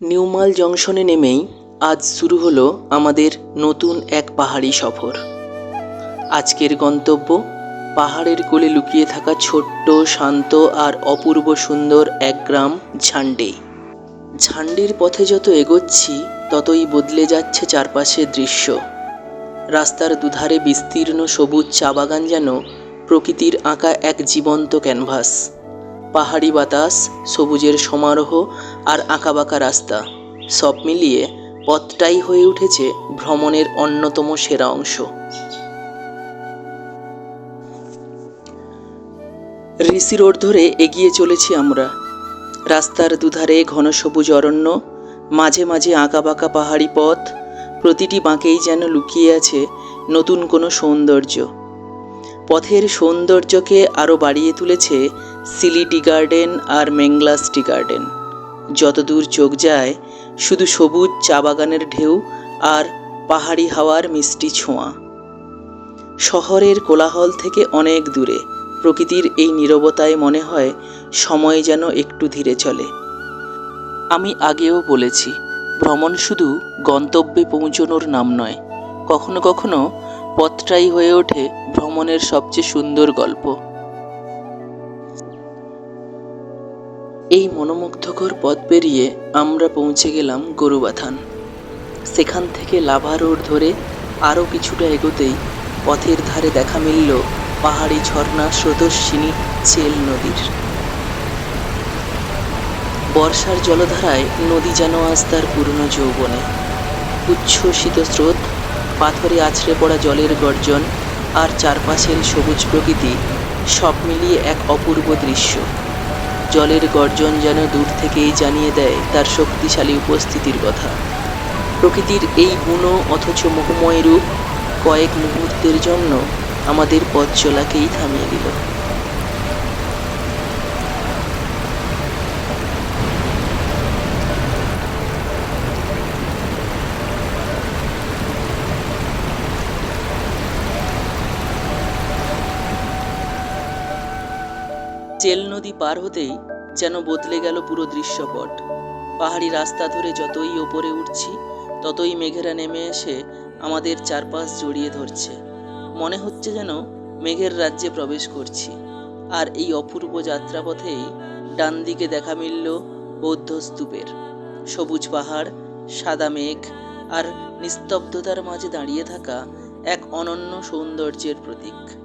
নিউমাল জংশনে নেমেই আজ শুরু হলো আমাদের নতুন এক পাহাড়ি সফর। আজকের গন্তব্য পাহাড়ের কোলে লুকিয়ে থাকা ছোট্ট, শান্ত আর অপূর্ব সুন্দর এক গ্রাম ঝান্ডে। ঝান্ডের পথে যত এগোচ্ছি ততই বদলে যাচ্ছে চারপাশের দৃশ্য। রাস্তার দুধারে বিস্তীর্ণ সবুজ চা বাগান যেন প্রকৃতির আঁকা এক জীবন্ত ক্যানভাস। পাহাড়ি বাতাস, সবুজের সমারোহ আর আঁকাবাঁকা রাস্তা সব মিলিয়ে পথটাই হয়ে উঠেছে ভ্রমণের অন্যতম সেরা অংশ। ঋষি রোড ধরে এগিয়ে চলেছি আমরা। রাস্তার দুধারে ঘন সবুজ অরণ্য, মাঝে মাঝে আঁকাবাঁকা পাহাড়ি পথ, প্রতিটি বাঁকেই যেন লুকিয়ে আছে নতুন কোনো সৌন্দর্য। পথের সৌন্দর্যকে আরও বাড়িয়ে তুলেছে সিলি টি গার্ডেন আর মেংলাস টি গার্ডেন। যতদূর চোখ যায় শুধু সবুজ চা বাগানের ঢেউ আর পাহাড়ি হাওয়ার মিষ্টি ছোঁয়া। শহরের কোলাহল থেকে অনেক দূরে প্রকৃতির এই নীরবতায় মনে হয় সময় যেন একটু ধীরে চলে। আমি আগেও বলেছি, ভ্রমণ শুধু গন্তব্যে পৌঁছানোর নাম নয়, কখনো কখনো পথটাই হয়ে ওঠে ভ্রমণের সবচেয়ে সুন্দর গল্প। এই মনোমুগ্ধকর পথ পেরিয়ে আমরা পৌঁছে গেলাম গরুবাথান। সেখান থেকে লাভা রোড ধরে আরও কিছুটা এগোতেই পথের ধারে দেখা মিলল পাহাড়ি ঝর্ণা স্রোতস্বিনী চেল নদীর। বর্ষার জলধারায় নদী যেন আজ তার পুরনো যৌবনে। উচ্ছ্বসিত স্রোত, পাথরে আছড়ে পড়া জলের গর্জন আর চারপাশের সবুজ প্রকৃতি সব মিলিয়ে এক অপূর্ব দৃশ্য। জলের গর্জন যেন দূর থেকেই জানিয়ে দেয় তার শক্তিশালী উপস্থিতির কথা। প্রকৃতির এই বুনো অথচ মোহময় রূপ কয়েক মুহূর্তের জন্য আমাদের পথ চলাকেই থামিয়ে দিল। চেল নদী পার হতেই যেন বদলে গেল পুরো দৃশ্যপট। পাহাড়ি রাস্তা ধরে যতই ওপরে উঠছি ততই মেঘেরা নেমে এসে আমাদের চারপাশ জড়িয়ে ধরছে। মনে হচ্ছে যেন মেঘের রাজ্যে প্রবেশ করছি। আর এই অপূর্ব যাত্রাপথেই ডান দিকে দেখা মিলল বৌদ্ধ স্তূপের। সবুজ পাহাড়, সাদা মেঘ আর নিস্তব্ধতার মাঝে দাঁড়িয়ে থাকা এক অনন্য সৌন্দর্যের প্রতীক।